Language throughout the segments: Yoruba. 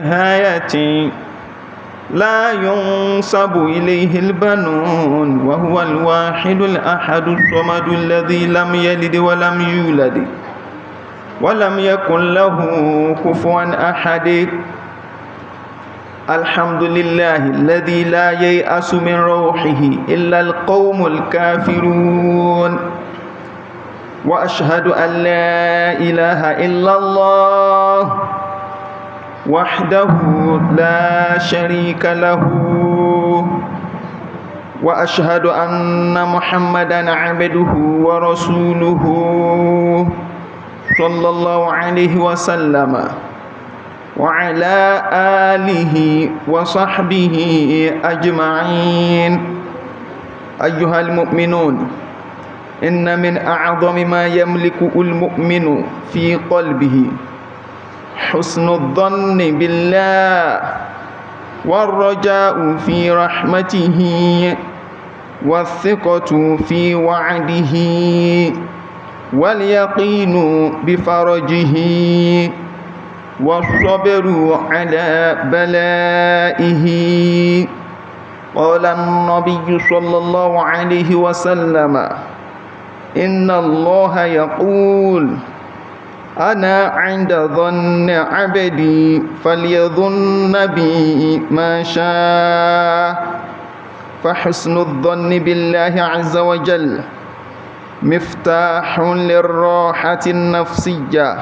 نهاية لا ينسب إليه البنون وهو الواحد الأحد الصمد الذي لم يلد ولم يولد ولم يكن له كفوا أحد. الحمد لله الذي لا ييأس من روحه إلا القوم الكافرون. وأشهد أن لا إله إلا الله وحده لا شريك له، وأشهد أن محمدا عبده ورسوله صلى الله عليه وسلم وعلى آله وصحبه أجمعين. أيها المؤمنون، إن من أعظم ما يملك المؤمن في قلبه حسن الظن بالله والرجاء في رحمته والثقة في وعده واليقين بفرجه والصبر على بلائه. قال النبي صلى الله عليه وسلم: إن الله يقول: أنا عند ظن عبدي فليظن بي ما شاء. فحسن الظن بالله عز وجل مفتاح للراحة النفسية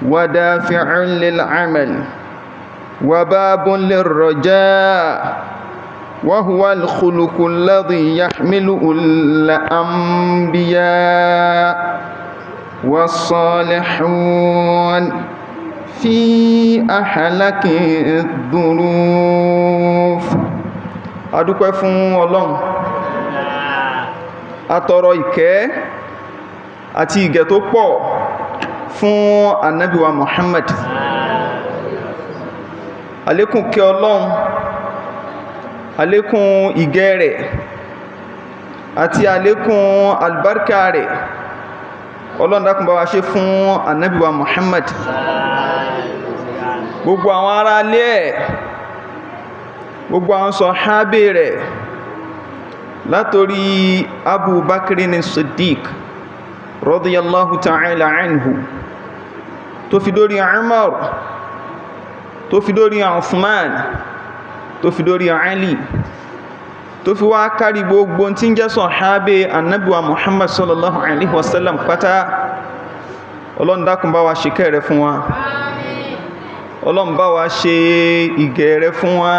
ودافع للعمل وباب للرجاء، وهو الخلق الذي يحمله الأنبياء والصالحون في أحلك الظروف. adúpẹ́ fún Ọlọ́run, atọrọ ìkẹ́ àti ìgẹ̀ tó pọ̀ fún Ànábì wa Muhammad. Àlékún kẹ́ Ọlọ́run, àlékún ìgẹ̀ rẹ̀ àti àlékún albarka rẹ̀ Ọlọ́run dákun bá wa ṣe fún Ànábì wa Muhammad, gbogbo àwọn ará ilé ẹ̀, gbogbo àwọn sàhábé rẹ̀, látorí Abu Bakr ní Siddiq radiyallahu ta'ala anhu, tó fi dórí Umar, tó fi dórí Uthman, tó fi dórí Ali, tó fi wá kárí gbogbo tí ń jẹ́ sàhábé Ànábì wa Muhammad sallallahu alaihi wasallam pátá. Ọlọ́run dákun bá wa ṣe kẹ́ rẹ̀ fún wa, Ọlọ́run bá wa ṣe ìgẹ̀ rẹ̀ fún wa,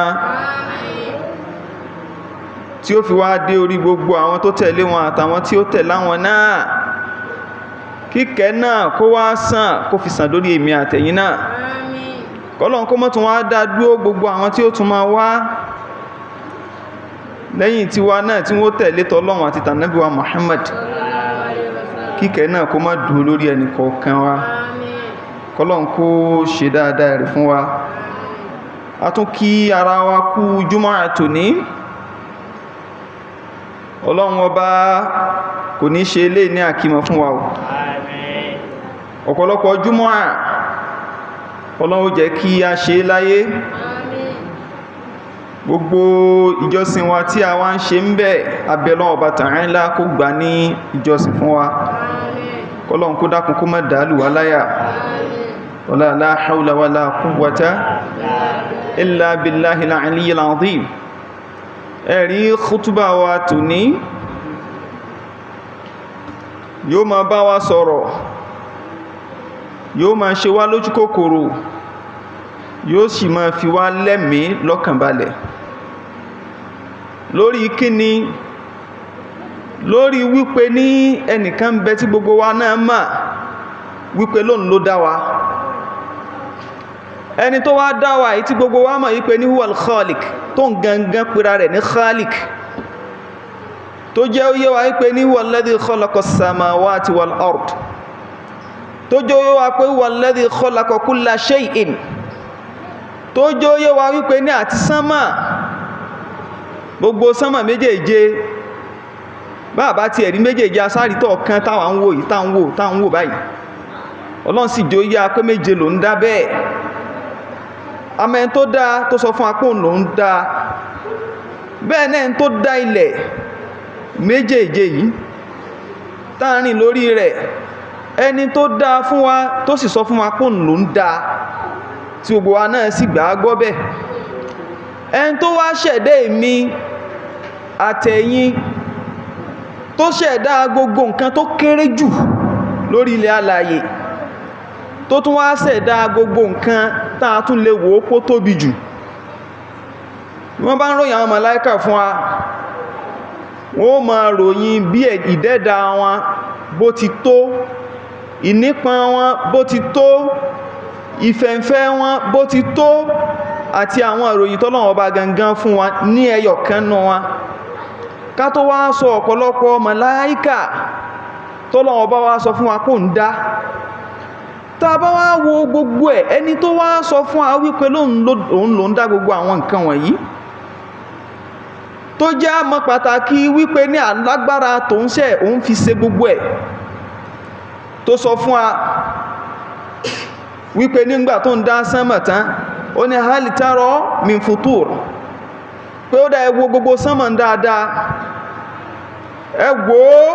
tí ó fi wá dé orí gbogbo àwọn tó tẹ̀lé wọn àtàwọn tí ó tẹ̀lé àwọn náà. Kíkẹ́ náà kó wá sàn, kó fi sàn lórí èmi àtẹ̀yin náà. Kọ́lọ́run kó mọ́ tún wá dá dúró gbogbo àwọn tí ó tún máa wá lẹ́yìn tiwa náà tí wọ́n tẹ̀lé tọ́lọ́run àti tànábì wa Muhammad. Kíkẹ́ náà kó má dúró lórí ẹnì kọ̀ọ̀kan wa. Kọ́lọ́run kó ṣe dáadáa rẹ̀ fún wa. A tún kí ara wa kú Jum'ah tòní. Ọlọ́run ọba kò ní ṣe eléyìí ní àkímọ̀ fún wa o. Ọ̀pọ̀lọpọ̀ Jum'ah Ọlọ́run jẹ́ kí a ṣe láyé. Gbogbo ìjọsìn wa tí a wá ń ṣe ń bẹ, abẹ́ Ọlọ́run Ọba Ta'ala kó gbà ní ìjọsìn fún wa. Ọlọ́run kó dákun kó má dàálù wá láyà. Wala la hawla wala quwwata illa billahil aliyyil azim. Ẹ̀rí khutba wa tòní yóò máa bá wa sọ̀rọ̀, yóò máa ṣe wá lójú kòkòrò, yóò sì máa fi wá lẹ́mìí lọ́kànbalẹ̀. Lórí kíni? Lórí wípé ní ẹnìkan bẹ tí gbogbo wa náà mà wípé lóun ló dá wa. Ẹni tó wá dá wa yìí tí gbogbo wa mọ̀ wípé ní huwal khaliq, tó ń gangan pera rẹ̀ ní khaliq, tó jẹ́ ó yé wa wípé ní huwal ladhi khalaqa as-samawati wal ard, tó jẹ́ ó yé wa pé huwal ladhi khalaqa kulla shay'in, tó jẹ́ ó yé wa wípé ní àti sánmà, gbogbo sánmà méjèèje, bàbá ti ẹ̀rí méjèèje asárítọ̀ kan táwọn ń wò yìí, táwọn ń wò báyìí, Ọlọ́run sì jẹ́ ó yá pé méje ló ń dá bẹ́ẹ̀. àmọ́ ẹni tó dá tó sọ fún apò ló ń dá bẹ́ẹ̀ náà ẹni tó dá ilẹ̀ méjèèje yìí táàrin lórí rẹ̀ ẹni tó dá fún wa tó sì sọ fún apò ló ń dá tí gbogbo wa náà sì gbà á gbọ́ bẹ́ẹ̀ ẹni tó wá ṣẹ̀dá èmi àtẹ̀yìn tó ṣẹ̀dá gbogbo nǹkan tó kéré jù lórí ilẹ̀ alààyè tó tún wá ṣẹ̀dá gbogbo nǹkan tá a tún lè wò ó kó tóbi jù wọ́n bá ń ròyìn àwọn màláíkà fún wa wọ́n máa ròyìn bí ìdẹ́dà wọn bó ti tó ìnípọn wọn bó ti tó ìfẹ̀ǹfẹ̀ wọn bó ti tó àti àwọn ìròyìn tọ́lọ́run ọba gangan fún wa ní ẹyọ kan nù wa ká tó wá sọ ọ̀pọ̀lọpọ̀ màláíkà tọ́lọ́run ọba wá sọ fún wa kó ń dá tá a bá wá wo gbogbo ẹ̀ ẹni tó wá sọ fún wa wípé òun ló ń dá gbogbo àwọn nǹkan wọ̀nyí tó jẹ́ àmọ́ pàtàkì wípé ní alágbára tó ń ṣe òun fi ṣe gbogbo ẹ̀ tó sọ fún wa wípé nígbà tó ń dá sánmọ̀ tán ó ní hal tara min futur pé ó dá ẹ wo gbogbo sánmọ̀ dáadáa ẹ wò ó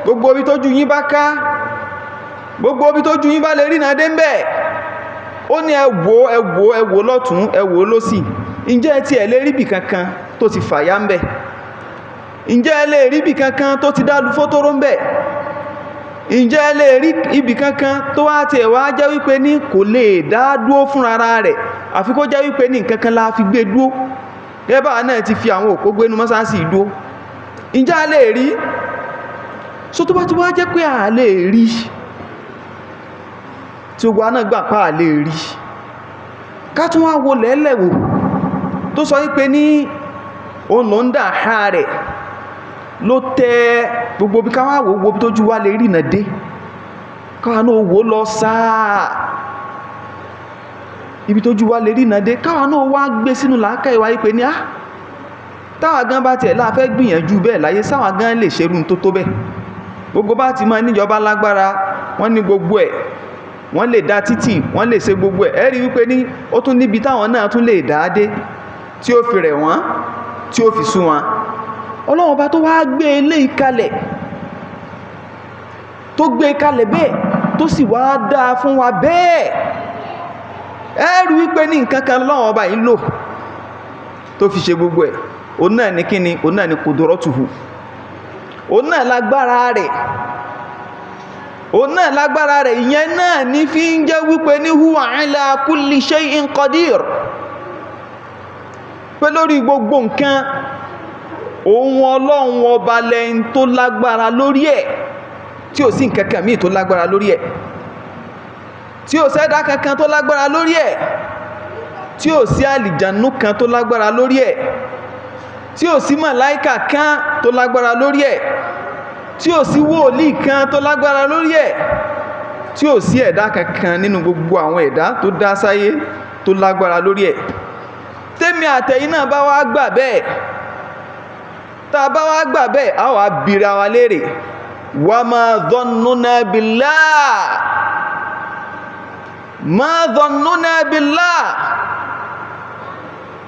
gbogbo ibi tójú yín bá ká gbogbo ibi tójú yín bá lè rí náà dé ń bẹ̀ ó ní ẹ wò lọ́tún ẹ wò lósì ǹjẹ́ ẹ tiẹ̀ lè rí ibì kankan tó ti fàyà ń bẹ̀ ǹjẹ́ ẹ lè rí ibì kankan tó ti dálu fótóró ń bẹ̀ ǹjẹ́ ẹ lè rí ibì kankan tó wá tiẹ̀ wá jẹ́ wípé ní kò lè dá dúó fún ara rẹ̀ àfi kó jẹ́ wípé ní nǹkan kan la fi gbé dúó gẹ́bà náà ti fi àwọn òpó gbénu mọ́sáàsì dúó ǹjẹ́ a lè rí so tó bá ti wá jẹ́ pé a lè rí tí ogun aná gbà pa a lè rí ká tún wá wo lẹ́lẹ̀wò tó sọ wípé ní òun ló ń dà ha rẹ̀ ló tẹ gbogbo bí káwá wo gbogbo tó ju wá lè rí nà dé káwá náà wò lọ sáà ibi tó ju wá lè rí nà dé káwá náà wá gbé sínú làákà ìwà wípé ní táwa gan bá tiẹ̀ láàfẹ́ gbìyànjú bẹ́ẹ̀ láyé sáwà gan lè ṣerú tó tó bẹ́ẹ̀ gbogbo bá ti máa níjọba lágbára wọ́n ní gbogbo ẹ̀ wọ́n lè dá títì wọ́n lè ṣe gbogbo ẹ̀ ẹ́rí wípé ní ó tún níbi táwọn náà tún lè dáadé tí ó fi rẹ̀ wọ́n tí ó fi sú wọn ọlọ́run bá tó wá gbé eléyìí kalẹ̀ tó gbé kalẹ̀ bẹ́ẹ̀ tó sì wá dáa fún wa bẹ́ẹ̀ ẹ́rí wípé ní nǹkan kan lọ́wọ́ ọba yìí lò tó fi ṣe gbogbo ẹ̀ òun náà ní kíni òun náà ní kudratuhu òun náà lágbára rẹ̀ òun náà lágbára rẹ̀ ìyẹn náà ní fi ń jẹ́ wípé ní huwa ala kulli shay'in qadir pé lórí gbogbo nǹkan òun ọlọ́run ọba lẹ́yìn tó lágbára lórí ẹ̀ tí ò sí nǹkan kan míì tó lágbára lórí ẹ̀ tí ò sẹ́dá kankan tó lágbára lórí ẹ̀ tí ò sí àlìjànú kan tó lágbára lórí ẹ̀ tí ò sí màláíkà kan tó lágbára lórí ẹ̀ tí ò sí wòlíì kan tó lágbára lórí ẹ̀ tí ò sí ẹ̀dá kankan nínú gbogbo àwọn ẹ̀dá tó dá sáyé tó lágbára lórí ẹ̀ tèmi àtẹ̀yin náà bá wá gbà bẹ́ẹ̀ tá a bá wá gbà bẹ́ẹ̀ a wá bira wa léèrè wa ma dhannuna billah ma dhannuna billah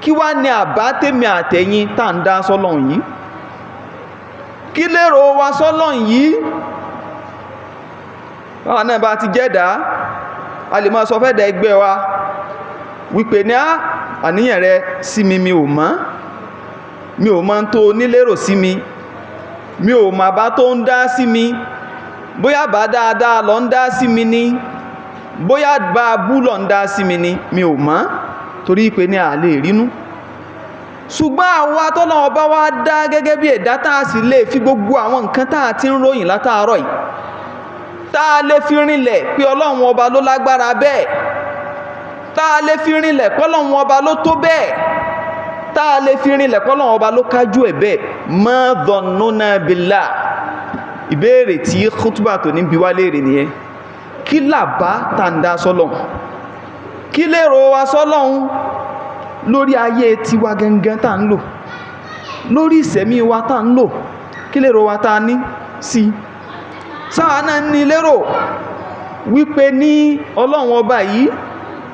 kí wá ní àbá tèmi àtẹ̀yin tá ń dá sọ́lọ́hun yìí kí lérò wa sọ́lọ́hun yìí báwa náà bá ti jẹ́dá a lè máa sọ fẹ́ dẹ̀ ẹgbẹ́ wa wípé ní àníyàn rẹ sí mi mi ò mọ̀ tó nílérò sí mi mi ò mà bá tó ń dá sí mi bóyá bá dáadáa lọ ń dá sí mi ní bóyá bá bú lọ ń dá sí mi ní mi ò mọ̀ torí pé ní àlè rínú ṣùgbọ́n àwa tọ́lọ́run bá wá dá gẹ́gẹ́ bí ẹ̀dá tá a sì lè fi gbogbo àwọn nǹkan tá a ti ń ròyìn látàárọ̀ yìí tá a lè fi rinlẹ̀ pé ọlọ́run ọba ló lágbára bẹ́ẹ̀ tá a lè fi rinlẹ̀ pé ọlọ́run ọba ló tó bẹ́ẹ̀ tá a lè fi rinlẹ̀ pé ọlọ́run ọba ló kájú ẹ̀ bẹ́ẹ̀ ma dhannuna billah ìbéèrè tí khutbah tó ní bí wá léèrè nìyẹn kí làbá tá ń dá sọ́lọ́run kí lérò wa sọ́lọ́run lórí ayé tiwa gangan tá ń lò lórí ìsẹ̀mí wa tá ń lò kí lérò wa tá ní sí sáà náà ní lérò wípé ní ọlọ́run ọba yìí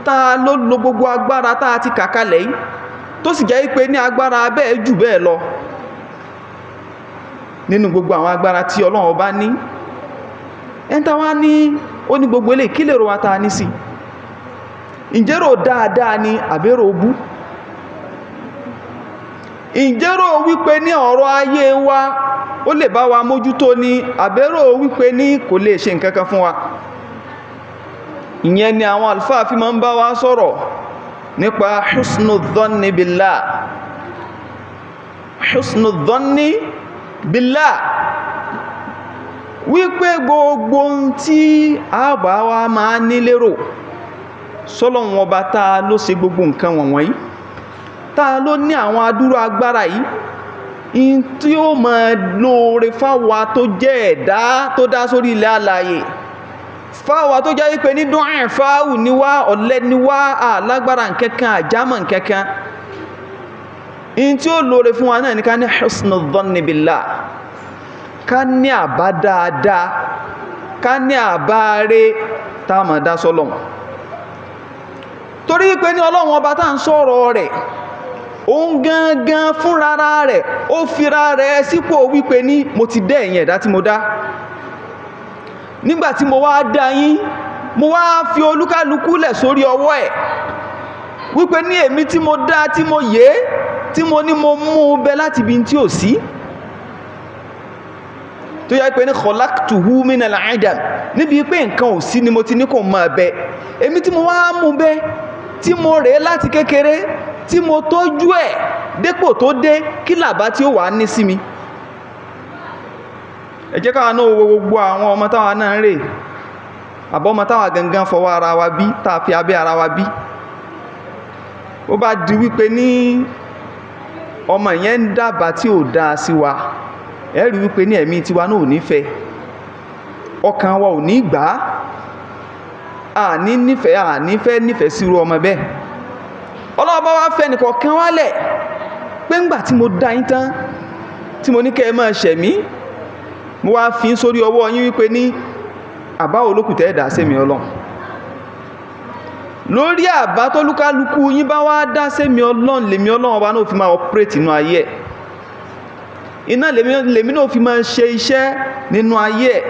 ta ló lo gbogbo agbára tá a ti kà kalẹ̀ yìí tó sì jẹ́ pé ní agbára bẹ́ẹ̀ jù bẹ́ẹ̀ lọ nínú gbogbo àwọn agbára tí Ọlọ́run bá ní ẹ̀ńtà wá ní ó ní gbogbo eléyìí kí lè rò wá ta ní sí ìjẹ́rò dáadáa ni àbẹ́rò bú ìjẹ́rò wípé ní ọ̀rọ̀ ayé wa ó lè bá wa mójútó ni àbẹ́rò wípé ní kò lè ṣe nǹkan kan fún wa ìyẹn ni àwọn àlùfáà fi máa ń bá wa sọ̀rọ̀ nípa husnu dhanni billah husnu dhanni billah wípé gbogbo tí a bá wa máa nílérò sọ́lọ́run ọba tá ló ṣe gbogbo nǹkan wọ̀nyí tá ló ní àwọn adúrú agbára yìí in tí ó máa lóore fáwa tó jẹ́ ẹ̀dá tó dá sórí ilẹ̀ alààyè fáwa tó jẹ́ wípé ní dún àìfáàwù níwá ọ̀lẹ níwá alágbára nkankan àjámọ̀ nkankan in tí ó lóore fún wa náà ní ká ní husnul dhanni billah ká ní àbá dáadáa ká ní àbá rẹ̀ tá a máa dá sọ́lọ́run torí pé ní Ọlọ́run ọba tá ń sọ̀rọ̀ rẹ̀ òun gangan fúnra rẹ̀ ó fira rẹ̀ sípò wípé ní mo ti dá ẹ̀yin ẹ̀dá tí mo dá nígbà tí mo wá dá yín mo wá fi olúkálukú lẹ̀ sórí ọwọ́ ẹ̀ wípé ní èmi tí mo dá tí mo yé tí mo ní mo mú bẹ láti ibi tí ò sí tó yẹ pé ní khalaqtuhu minal adam níbi pé nǹkan ò sí ni mo ti ní kò máa bẹ èmi tí mo wá mú bẹ tí mo rè láti kékeré tí mo tọ́jú ẹ̀ dépò tó dé kí làbá tí ó wà ní sí mi ẹ jẹ́ káwa náà wo gbogbo àwọn ọmọ táwa náà ń rè àbọ̀ ọmọ táwa gangan fọwọ́ ara wa bí tá a fi abẹ́ ara wa bí ó bá di wípé ní ọmọ yẹn ń dábàá tí ò dáa sí wa ẹ rí wípé ní ẹ̀mí tiwa náà ò ní fẹ́ ọkàn wa ò ní gbà á ní nífẹ̀ẹ́ nífẹ̀ẹ́ sírú ọmọ bẹ́ẹ̀ Ọlọ́run bá wá fẹ́ nìkọ̀ọ̀kan wálẹ̀ pé ńgbà tí mo dá yín tán tí mo ní kẹ́ ẹ máa ṣẹ̀mí mo wá fi sórí ọwọ́ yín wípé ní àbá olókùtẹ́ ẹ̀dá sẹ́mi Ọlọ́run lórí àbá tó lúkálukú yín bá wá dá sẹ́mi Ọlọ́run lèmi Ọlọ́run ọba náà fi máa operate nínú ayé ẹ̀ iná lèmi náà fi máa ṣe iṣẹ́ nínú ayé ẹ̀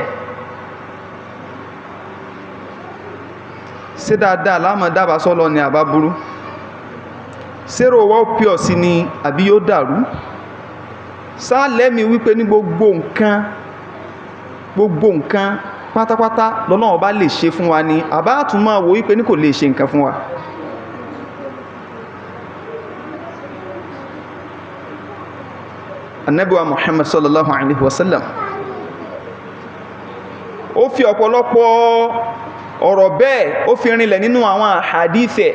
ṣé dáadáa láàmú dábàá sọ́lọ́ ni àbá burú sẹ́rò wọ́n pure sí ni àbí yóò dàrú sáàlẹ́mi wípé ní gbogbo nǹkan pátápátá lọ́lọ́run ọba lè ṣe fún wa ni àbá àtúmọ̀ wò wípé ní kò lè ṣe nǹkan fún wa Ànábì wa Muhammad sallallahu alaihi wasallam ó fi ọ̀pọ̀lọpọ̀ ọ̀rọ̀ bẹ́ẹ̀ ó fi rinlẹ̀ nínú àwọn àhàdíìsì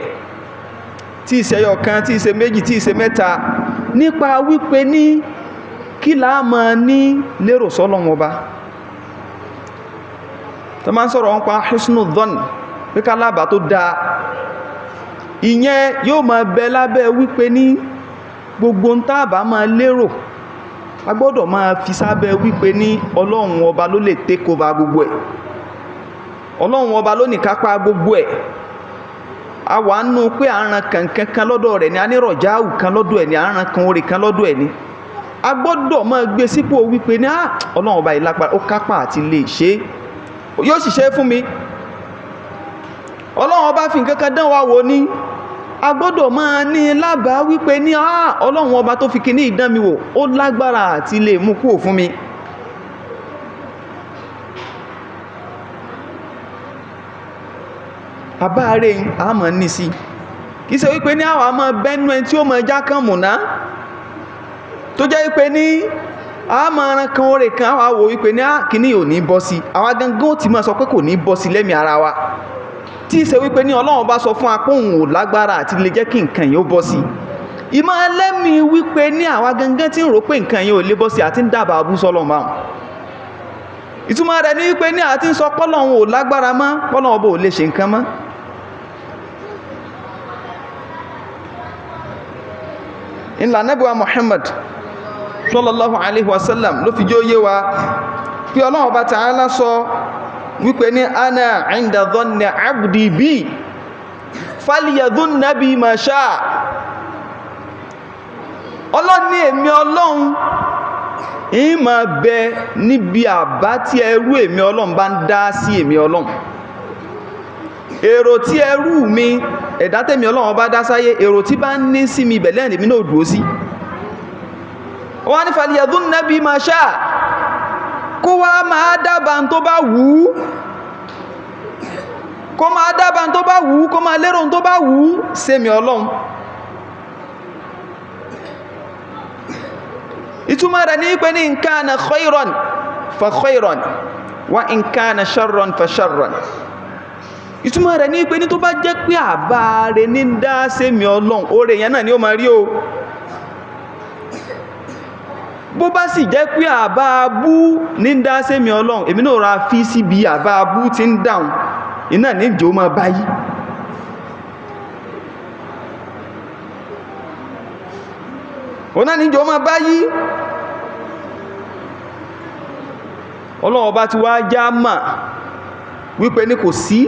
tí ìṣẹ́yọ kan tí ìṣe méjì tí ìṣe mẹ́ta nípa wípé ní kí la máa ní lérò sọ́lọ́run ọba tó máa ń sọ̀rọ̀ wọn pa husnul dhann pé ká lábàá tó dáa ìyẹn yóò máa bẹ lábẹ́ wípé ní gbogbo ń tábà máa lérò a gbọ́dọ̀ máa fi sábẹ́ wípé ní Ọlọ́run ọba ló lè take over gbogbo ẹ̀ Ọlọ́run ọba ló ní kápá gbogbo ẹ̀ a wà nù pé àrùn kankan kan lọ́dọ̀ rẹ̀ ni a ní rọ̀jáwù kan lọ́dọ̀ ẹ̀ ni àrùn kan orí kan lọ́dọ̀ ẹ̀ ni a gbọ́dọ̀ máa gbé sípò wípé ní Ọlọ́run ọba yìí lápá ó kápá àti lè ṣe yóò ṣiṣẹ́ fún mi Ọlọ́run ọba fi nǹkan kan dán wa wò ní a gbọ́dọ̀ máa ní lábàá wípé ní Ọlọ́run ọba tó fi kíní ìdán mi wò ó lágbára àti lè mú kúrò fún mi àbáre àmọ́ ní sí kìí ṣe wípé ní àwọn àmọ́ bẹ́nu ẹni tí ó mọ ẹja kan mùná tó jẹ́ wípé ní àmọ́ ẹran kan oore kan àwọn àwò wípé ní kíní ò ní bọ́ sí àwa gangan ó ti máa sọ pé kò ní bọ́ sí lẹ́mìí ara wa tí ì ṣe wípé ní Ọlọ́run bá sọ fún apóhùn ò lágbára àti lè jẹ́ kí nǹkan yìí ó bọ́ sí ìmọ̀ ẹlẹ́mìí wípé ní àwa gangan tí ń rò pé nǹkan yìí ò lè bọ́ sí àti ń dábàá abú sọ́lọ́ máa ìtumọ̀ rẹ̀ ní wípé ní àti ń sọ pọ́lọ́run ò lágbára mọ́ pọ́lọ́run ọba ò lè ṣe nǹkan mọ́ ìlànà Ànábì wa Muhammad sallallahu alaihi wasallam ló fi jó yé wa pé Ọlọ́run Ọba Ta'ala sọ wípé ní ana inda dhanni abdi bi falyadhunna bi ma sha Ọlọ́run ní èmi Ọlọ́run ìmọ̀ bẹ níbi àbá tí ẹrú èmi Ọlọ́run bá ń dá sí èmi Ọlọ́run. Èrò tí ẹrú mi ẹ̀dá tèmi Ọlọ́run bá dá sáyé, èrò tí bá ní sí mi bẹ̀lẹ́ èmi náà dúró sí. Wọ́n ní falyadhunna bi ma sha kó wá máa dábàá tó bá wù ú, kó máa dábàá tó bá wù ú, kó máa lérò tó bá wù ú sẹ́mi Ọlọ́run. Ìtumọ̀ rẹ̀ ní pé ní in kana khayran fa khayran wa in kana sharran fa sharran. Ìtumọ̀ rẹ̀ ní pé ní tó bá jẹ́ pé àbá rẹ̀ ní dá sẹ́mi Ọlọ́run, oore yẹn náà ni ó máa rí o. Bó bá sì jẹ́ pé àbá abú ní dá sẹ́mi Ọlọ́run, èmi náà ra fi síbi àbá abú tí ń dáhùn iná ní ìjọ máa báyìí. Òun náà ní ìjọ máa báyìí. Ọlọ́run bá ti wá já mà wípé ní kò sí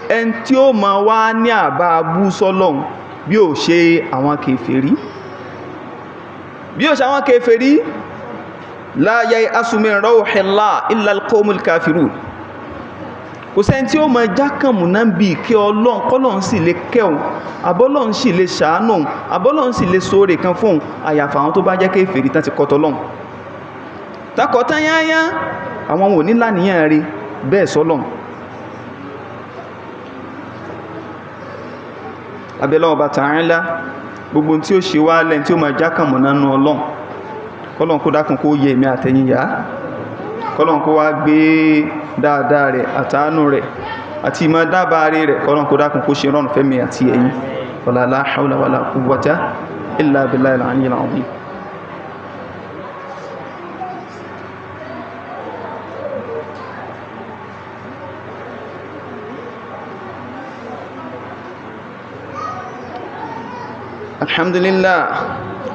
ẹni tí ó máa wá ní àbá abú sọ́lọ́run bí ó ṣe àwọn kèfèrí. Bí ó ṣe àwọn kèfèrí, la yai'asu min rawhillah illa al-qawmul kafirun. Kò sẹ́ni tí ó máa jákàmù náà bí kí Ọlọ́run kọ́lọ́run sì lè kẹ́hùn, àbọ́lọ́run sì lè ṣàánú, àbọ́lọ́run sì lè sóore kan fún àyàfà àwọn tó bá jẹ́ kèfèrí tán ti kọ́ tọ́lọ́run. Takọ̀tán yányá àwọn wò ní láníyàn rí bẹ́ẹ̀ sọ́lọ́run. Abẹ́lẹ́ Ọba Ta'ala gbogbo tí ó ṣe wá lẹ́n tí ó máa jákàmù nánú Ọlọ́run, kọ́lọ́run kó dákun kó yẹ èmi àtẹ̀yin yá, kọ́lọ́run kó wá gbé dáadáa rẹ̀ àtàánú rẹ̀ àti ìmọ̀ dábàá rẹ̀, kọ́lọ́run kó dákun kó ṣe rọrùn fẹ́mi àti ẹ̀yin. Wala la hawla wala quwwata illa billahil aliyyil azim. Alhamdulillah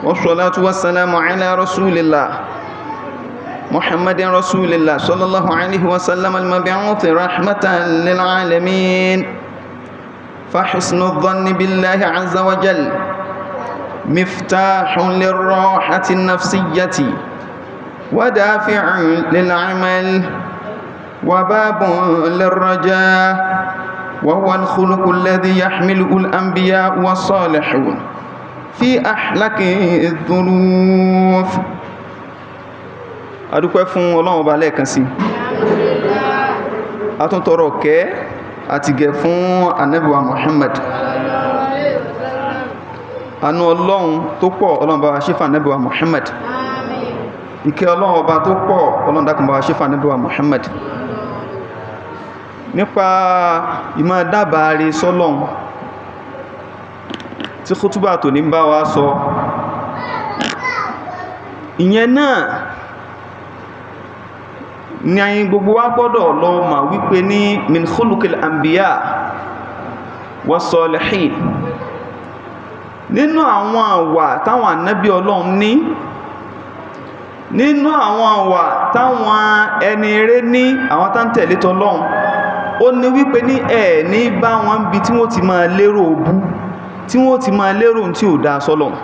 wassalatu wassalamu ala rasulillah Muhammadin rasulillah sallallahu alaihi wasallam al-mab'uth rahmatan lil alamin fa husnu dhanni billahi azza wa jal miftahun lirrahati an-nafsiyyati wa dafi'un lil 'amal wa babun lirraja wa huwa al-khuluq alladhi yahmiluhu al-anbiya was-salihun fi ahlaki dhunuf. Adúpẹ́ fún Ọlọ́run Ọba lẹ́ẹ̀kan sí. A tún tọrọ kẹ́ àti gẹ̀ fún Ànábì wa Muhammad. Àánú Ọlọ́run tó pọ̀ Ọlọ́run bá wa ṣe fún Ànábì wa Muhammad. Ìkẹ́ Ọlọ́run Ọba tó pọ̀ Ọlọ́run dákun bá wa ṣe fún Ànábì wa Muhammad. Nípa ìmọ̀ dábàá rí sọ́lọ́run tí khutba tó ní bá wa sọ, ìyẹn náà ní ayin gbogbo wa gbọ́dọ̀ lọ mà wípé ní min khuluqil anbiya wa salihin, nínú àwọn àwà táwọn ànábì Ọlọ́run ní, nínú àwọn àwà táwọn ẹni rere ní, àwọn tá ń tẹ̀lé t'Ọlọ́run, ó ní wípé ní ẹ̀ ní bá wọn bí tí wọ́n ti máa lérò bú, tí wọ́n ti máa lérò tí ò dáa sọ́lọ́run.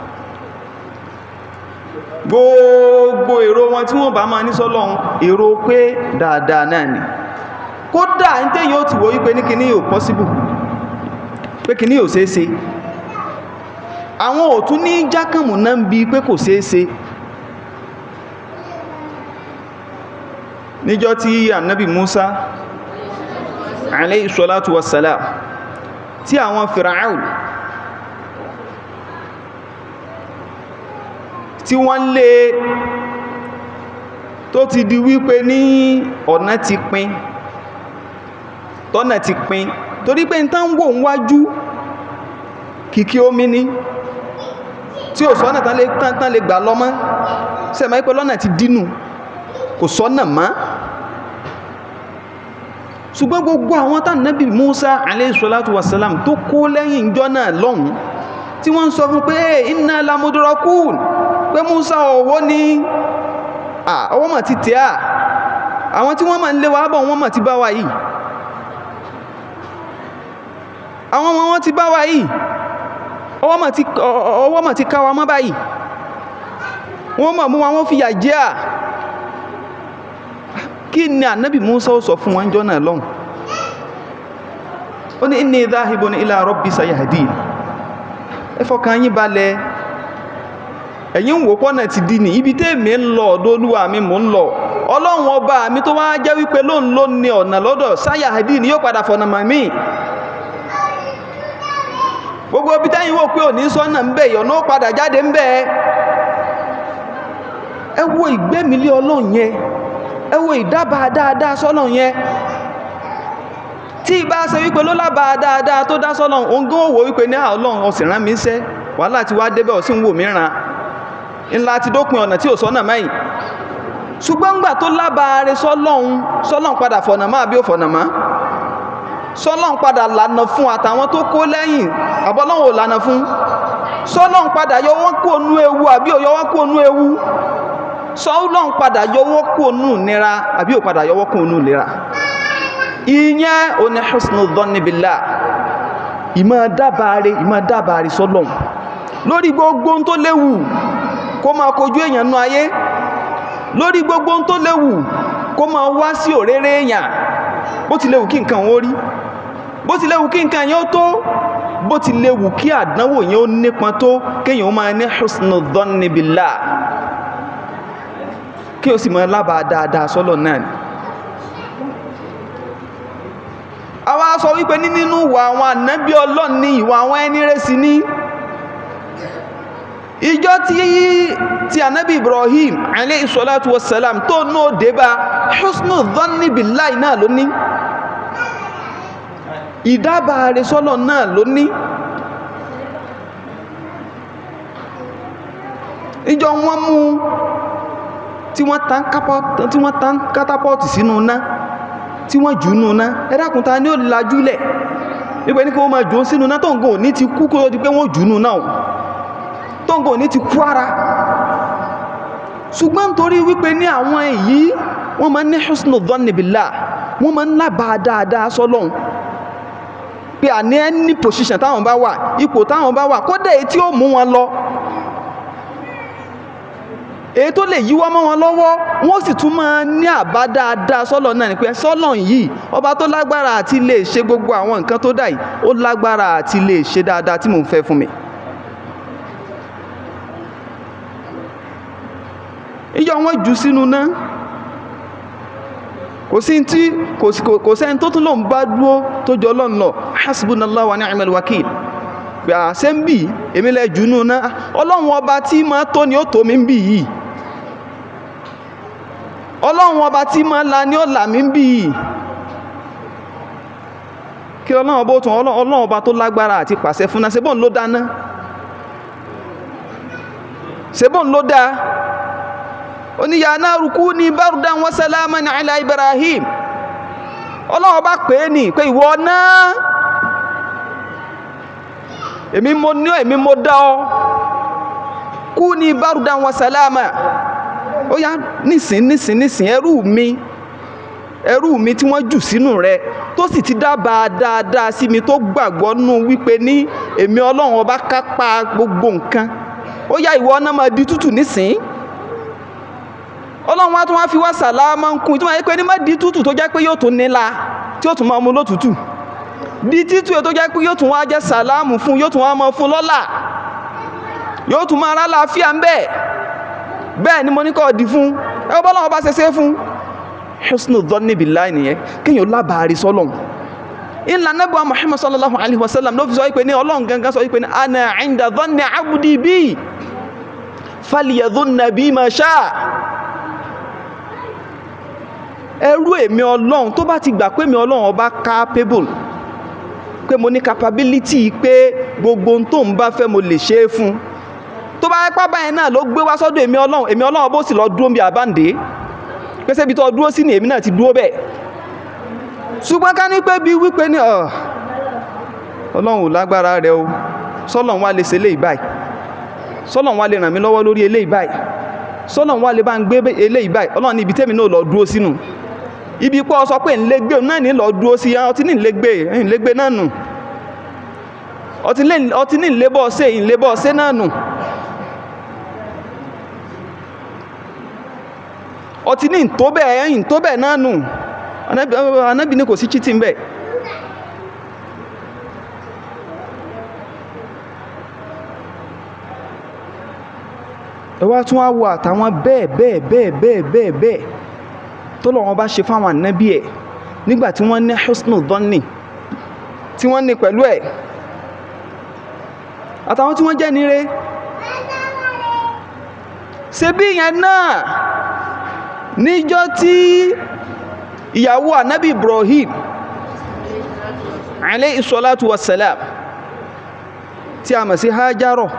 Gbogbo èrò wọn tí wọ́n bá máa ní sọ́lọ́run, èrò pé dáadáa náà ni. Kódà ní tẹ́yìn ó ti wò wípé ní kíní yóò possible, pé kíní yóò ṣeéṣe, àwọn ò tún ní jákàmù náà ń bi pé kò ṣeéṣe. Níjọ́ tí Ànábì Musa alayhi salatu wassalam, tí àwọn Fir'aun tí wọ́n lé tó ti di wípé ní ọ̀nà ti pín, tọ́nà ti pín, torí pé n tán wò ń wájú kìkì omi ní tí ò sọ́nà tán lè gbà lọ mọ́, sẹ́mọ̀ ipẹ́ lọ́nà ti dínú, kò sọ́nà mọ́. Ṣùgbọ́n gbogbo àwọn tán Nábì Musa alayhi salatu wassalam tó kó lẹ́yìn ìjọ náà lọ́hùn, tí wọ́n ń sọ fún pé inna lamudrakun, pé Musa ọwọ́ ní ọwọ́ mà ti tẹ́ àwọn tí wọ́n mà ń lé wa bọ̀ wọ́n mà ti bá wa yìí. àwọn ọmọ wọn ti bá wa yìí, ọwọ́ mà ti ká wa mọ́ báyìí, wọ́n mọ̀ mú wa wọ́n fìyà jẹ à. Kí ni ànábì Musa ó sọ fún wọn jọ náà lọ́hùn? Ó ní inni dhahibun ila rabbi sayahdin. Ẹ fọkàn yín balẹ̀, ẹ̀yin ń wò pọ́nà ti di ní ibi tẹ́ẹ̀mí ń lọ ọ̀dọ̀ Olúwa mi mò ń lọ. Ọlọ́run ọba mi tó wá jẹ́ wípé lóun ló ní ọ̀nà lọ́dọ̀ sayahdin yóò padà fọ̀nà mọ̀ mí. Gbogbo ibi tẹ́yìn wò pé òní sọ́nà ń bẹ̀ ìyọ̀nà ó padà jáde ń bẹ̀. Ẹ wo ìgbẹ́mílé Ọlọ́run yẹn, ẹ wo ìdábàá dáadáa sọ́lọ́run yẹn. Tí ìbá ṣe wípé ló lábàá dáadáa tó dá sọ́lọ́run, òun gan wò wípé ní Ọlọ́run ó sì rán mi iṣẹ́, wàhálà ti wá débẹ̀ ó sì ń wò mí ràn ńlá ti dópin ọ̀nà tí ò sọ́nà mẹ́yìn. Ṣùgbọ́n ńgbà tó lábàá rẹ̀ sọ́lọ́run padà fọ̀nà má bí ó fọ̀nà má. Sọ́lọ́run padà lànà fún àtàwọn tó kó lẹ́yìn, àbọ́lọ́run ò lànà fún. Sọ́lọ́run padà yọ wọ́n kúrò nú ewu àbí ò yọ wọ́n kúrò nú ewu. Sọ́lọ́run padà yọ wọ́n kúrò nú ìnira àbí ò padà yọ wọ́n kúrò nú ìnira. Ìyẹn ò ní husnul dhanni billah, ìmọ̀ dábàá rẹ̀ sọ́lọ́run lórí gbogbo tó léwu kó máa kojú èèyàn nú ayé, lórí gbogbo tó léwu kó máa wá sí òréré èèyàn, bó ti léwu kí nǹkan ó rí, bó ti léwu kí nǹkan yẹn ó tó, bó ti léwu kí àdánwò yẹn ó nípọn tó, kéèyàn ó máa ní husnul dhanni billah, kí o sì máa lábàá dáadáa sọ́lọ̀ náà ni. Àwa sọ wípé nínú ìwà àwọn ànábì Ọlọ́run ní ìwà àwọn ẹni rẹ̀ sí ní. Ìjọ tí ànábì Ibrahim alayhi salatu wassalam tó náà débá husnul dhanni billahi náà ló ní, ìdábàá rẹ̀ sọ́lọ̀ náà ló ní. Ìjọ wọn mú tí wọ́n tán kátápọ́ọ̀tì sínú ná, tí wọ́n jù nù ná, ẹ dákun ta ni ó lajúlẹ̀ wípé ní kí wọ́n máa jù sínú ná tó ń gò ní ti kú kó di pé wọ́n jù nù náà, tó ń gò ní ti kú ara. Ṣùgbọ́n nítorí wípé ní àwọn èyí wọ́n máa ń ní husnul dhanni billah, wọ́n máa ń lábàá dáadáa sọ́lọ́hun, pé àní ẹni position táwọn bá wà, ipò táwọn bá wà, kódà èyí tí ó mú wọn lọ, èyí tó lè yíwọ́ mọ́ wọn lọ́wọ́, wọ́n sì tún máa ní àbá dáadáa sọ́lọ̀ náà ni pé sọ́lọ̀ yìí ọba tó lágbára àti lè ṣe gbogbo àwọn nǹkan tó dà yìí, ó lágbára àti lè ṣe dáadáa tí mò ń fẹ́ fún mi. Ìjọ wọn jù sínú náà, kò sẹ́ni tó tún lòun bá dúró tó jọ Ọlọ́run lọ, hasbunallahu wa ni'mal wakil, pé àṣẹ ń bì èmi lẹ jù nù náà, Ọlọ́run ọba tí máa tó ni ó tó mi ń bì yìí, Ọlọ́run ọba tí máa la ni ó là mí ń bì yìí. Kí Ọlọ́run ọba ó tún Ọlọ́run ọba tó lágbára àti pàṣẹ fún náà, ṣebọ́n ló dáná, ṣebọ́n ló dá. Ó ní ya naru kuni bardan wa salaman ala Ibrahim. Ọlọ́run ọba pè é ní pé ìwọ náà, èmi mo dá ọ, kuni bardan wa salama. Ó yá nísìn ẹrú mi tí wọ́n jù sínú rẹ̀ tó sì ti dábàá dáadáa sí mi, tó gbàgbọ́ nú wípé ní èmi Ọlọ́run ọba kápá gbogbo nǹkan. Ó yá ìwọ náà máa di tútù nísìn. Ọlọ́run wá tún wá fi wá sàlámà ń kún, tí wọ́n yẹ pé ní má di tútù tó jẹ́ pé yóò tún nílá, tí ó tún máa mú lótútù, di títù tó jẹ́ pé yóò tún wá jẹ́ sàlámù fún, yóò tún wá máa fún lọ́lá, yóò tún máa rálá fíà ń bẹ́ẹ̀ ni mo ní kọ́ di fún ẹ bọ́ lọ́wọ́ bá ṣe fún. Husnul dhanni billahi nìyẹn, kéèyàn lábàárí sọ́lọ́hun. Ìlànà Nabi Muhammad sallallahu alaihi wasallam ló fi sọ wípé ní Ọlọ́run gangan sọ wípé ní ana inda dhanni abdi bi falyadhunna bi ma sha. Ẹrú èmi Ọlọ́run tó bá ti gbà pé mi Ọlọ́run ọba capable, pé mo ní capability, pé gbogbo ohun tó ń bá fẹ́ mo lè ṣe é fún, tó bá yẹ pábá yẹn náà ló gbé wá sọ́dọ̀ èmi Ọlọ́run bó sì lọ dúró bí àbáǹdé, pé ṣebí tó dúró sí ni èmi náà ti dúró bẹ́ẹ̀. Ṣùgbọ́n ká ní pé bí wípé ní Ọlọ́run ò lágbára rẹ̀ o, sọ́lọ́run wá lè ṣe eléyìí báyìí, sọ́lọ́run wá lè ràn mí lọ́wọ́ lórí eléyìí báyìí, sọ́lọ́run wá lè bá ń gbé eléyìí báyìí, Ọlọ́run ní ibi tẹ́mi náà lọ dúró sínú, ibi pọ́ sọ pé ńlẹ́gbẹ́ náà ní lọ dúró sí, ọtí ní ńlẹ́gbẹ́ náà nù, ọtí ní ìlébọ̀ ṣe ìlébọ̀ ṣe náà nù, ọtí ní ìtóbẹ̀ náà nù. Ànábì ní kò sí cheating bẹ́ẹ̀. ẹ wá tún wá wo àtàwọn bẹ́ẹ̀ tó lọ́wọ́ bá ṣe fáwọn ànábì ẹ̀ nígbà tí wọ́n ní husnul dhanni tí wọ́n ní pẹ̀lú ẹ̀, àtàwọn tí wọ́n jẹ́ níre. ṣe bí yẹn náà níjọ́ tí ìyàwó ànábì Ibrahim alayhi salatu wassalam tí a mọ̀ sí Hajarọ̀,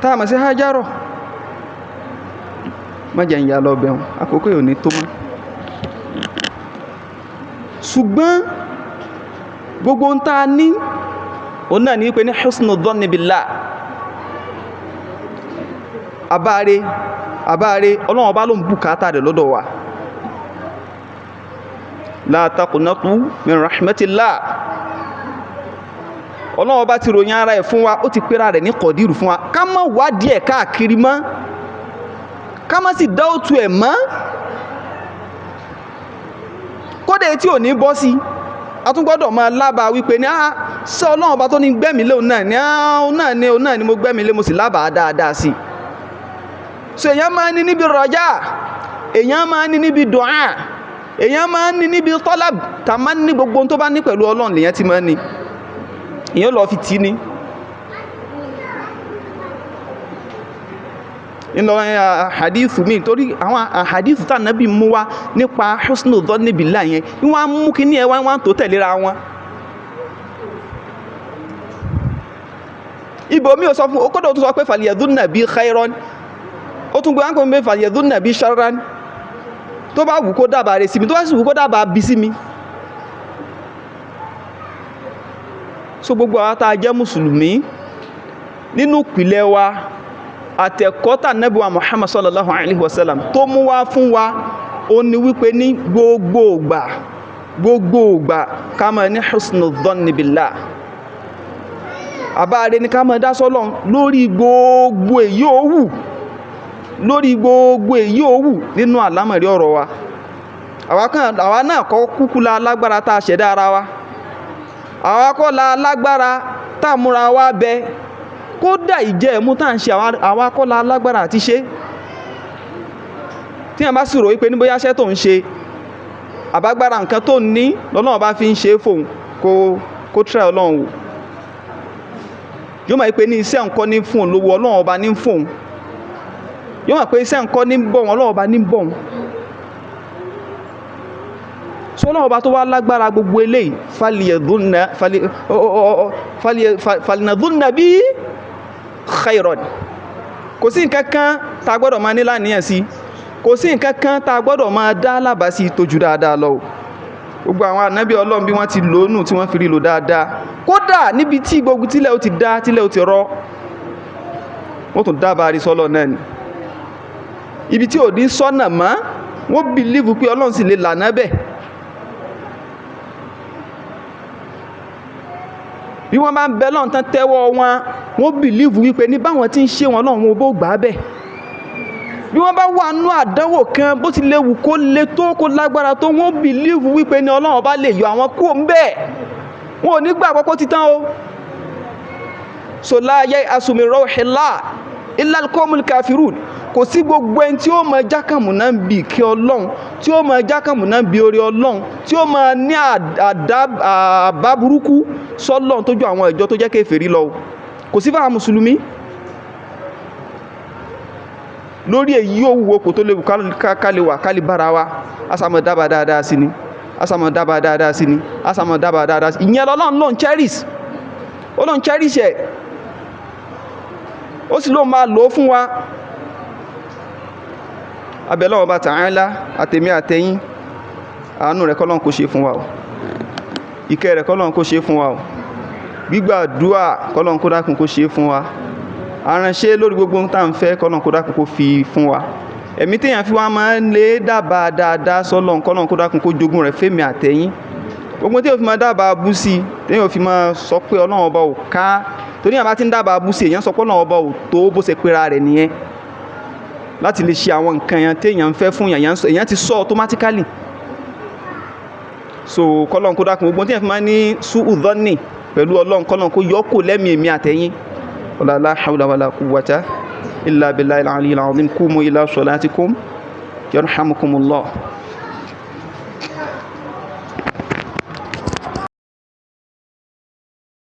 tá a mọ̀ sí Hajarọ̀, má jẹ́ ìyá lọ bẹ̀rún àkókò yóò ní tó mọ́. ṣùgbọ́n gbogbo ń ta ní òun náà ní wípé ní husnul dhanni billah, àbáre Ọlọ́run bá ló ń bùkátà rẹ̀ lọ́dọ̀ wa. la taqnatu min rahmatillah, Ọlọ́run bá ti ròyìn ara ẹ̀ fún wa, ó ti pera rẹ̀ ní kọ̀dírù fún wa. ká má wádìí ẹ̀ káàkiri mọ́, ká má sì dá òtù ẹ̀ mọ́, kódé tí ò ní bọ́ sí. A tún gbọ́dọ̀ máa lábàá wípé ní ṣé Ọlọ́run bá tó ní gbẹ́mí lé òun náà ni mo gbẹ́mí lé, mo sì lábàá dáadáa sí. so èèyàn máa ń ní níbi rọjá, èèyàn máa ń ní níbi dùá, èèyàn máa ń ní níbi tọ́lá, tá máa ń ní gbogbo tó bá ní pẹ̀lú Ọlọ́run lèèyàn ti máa ń ní. èèyàn lọ fi tì ní. nínú hadithu mi, torí àwọn hadithu tá nàbí mú wá nípa husnul dhanni billah yẹn wọ́n á mú kí ní ẹ wọ́n tó tẹ̀léra wọn. ibò mi ò sọ fún okòdó tó sọ pé falyadhunna bi khayran, ó tún gbé wọn kò ń bẹ falyadhunna bi sharran. tó bá wù kó dábàá rẹ̀ sí mi, tó bá sì wù kó dábàá bí sí mi. so gbogbo àwọn tá a jẹ́ mùsùlùmí nínú ìpìlẹ̀ wa àtẹ̀kọ́tà Ànábì wa Muhammad sallallahu alaihi wasallam tó mú wá fún wa, ó ní wípé ní gbogbo ìgbà ká máa ní husnul dhanni billah, àbáre ní ká máa dá sọ́lọ́run lórí gbogbo èyí òwú nínú àlámọ̀rí ọ̀rọ̀ wa. àwa náà kọ́ kúkú la lágbára tá a ṣẹ̀dá ara wa, àwa kọ́ la lágbára tá a múra wa bẹ, kódà ìjẹ́ ẹ̀mú tá à ń ṣe àwa kọ́ la lágbára àti ṣe. tí a bá sì rò wípé ní bóyá iṣẹ́ tó ń ṣe àbágbára nǹkan tó ní lọ́lọ́run bá fi ń ṣe fóun, kó tẹ́ Ọlọ́run wò. yóò máa pé ní iṣẹ́ nǹkan ní fún òun lówó, Ọlọ́run ọba ní fóun. yóò máa pé iṣẹ́ nǹkan ní bọ̀ wọn, Ọlọ́run ọba ní bọ̀ wọn. sọ́lọ́run ọba tó wá lágbára gbogbo eléyìí, falinadhunna bí khayran. kò sí nǹkan kan tá a gbọ́dọ̀ máa ní láníyàn sí, kò sí nǹkan kan tá a gbọ́dọ̀ máa dá lábàá sí tó jù dáadáa lọ. gbogbo àwọn ànábì Ọlọ́run bí wọ́n ti lò nù tí wọ́n fi rí lò dáadáa, kódà níbi tí gbogbo tílẹ̀ ó ti dá, tílẹ̀ ó ti rọ, wọ́n tún dábàá rí sọ́lọ́ náà ni. ibi tí ò ní sọ́nà mọ́, wọ́n bìlíìfù pé Ọlọ́run sì lè lànà bẹ́ẹ̀. bí wọ́n bá ń bẹ lọ́n tán tẹ́wọ́ wọn, wọ́n bìlíìfù wípé ní báwọn tí ń ṣe wọn lọ́run wọn bó gbà á bẹ́ẹ̀. bí wọ́n bá wà nú àdánwò kan bó ti léwu kó le tó, kó lágbára tó, wọ́n bìlíìfù wípé ní Ọlọ́run bá lè yọ àwọn kúrò ń bẹ́ẹ̀. wọn ò ní gbà àkọ́kọ́ títán o. so la ya'asu min rawhillah illa al-qawmul kafirun. kò sí gbogbo ẹni tí ó máa jákàmù náà bí kí Ọlọ́run, tí ó máa jákàmù náà bí orí Ọlọ́run, tí ó máa ní àbá burúkú sọ́lọ́run tó ju àwọn ìjọ tó jẹ́ kèfèrí lọ. kò sí fáwọn mùsùlùmí lórí èyí ó wúwo kò tó léwu kálí wà kálí bára wa. asámọ̀ dábàá dáadáa sí ni, asámọ̀ dábàá dáadáa sí ni, asámọ̀ dábàá dáadáa sí. ìyẹn lọ́lọ́run ló ń cherish, ó ló ń cherish ẹ̀, ó sì ló máa lò ó fún wa. abẹ́lẹ́ ọba Ta'ala àtẹ̀mí àtẹ̀yìn, àánú rẹ̀ kọ́lọ́n kó ṣe fún wa o, ìkẹ́ rẹ̀ kọ́lọ́n kó ṣe fún wa o, gbígbàdúà kọ́lọ́n kó dákun kó ṣe fún wa, aránṣẹ́ lórí gbogbo tá à ń fẹ́ kọ́lọ́n kó dákun kó fi fún wa. ẹ̀mí téèyàn fi wá máa ń lé dábàá dáadáa sọ́lọ́run kọ́lọ́run kó dákun kó jogún rẹ̀ fẹ́mi àtẹ̀yìn gbogbo téèyàn fi máa dábàá bú sí téèyàn fi máa sọ pé Ọlọ́run ọba ò ká torí àbá tí ń dábàá bú sí èèyàn sọ pé Ọlọ́run ọba ò tó bó ṣe pera rẹ̀ nìyẹn láti lè ṣe àwọn nǹkan yẹn téèyàn ń fẹ́ fún èèyàn ti sọ automatically so kọ́lọ́run kó dákun gbogbo téèyàn fi máa ní su'udhanni pẹ̀lú Ọlọ́run kọ́lọ́run kó yọ kó lẹ́mìí èmi àtẹ̀yìn la hawla wala quwwata illa billahi al-aliyyil azim qumu ila salatikum yarhamukumullah.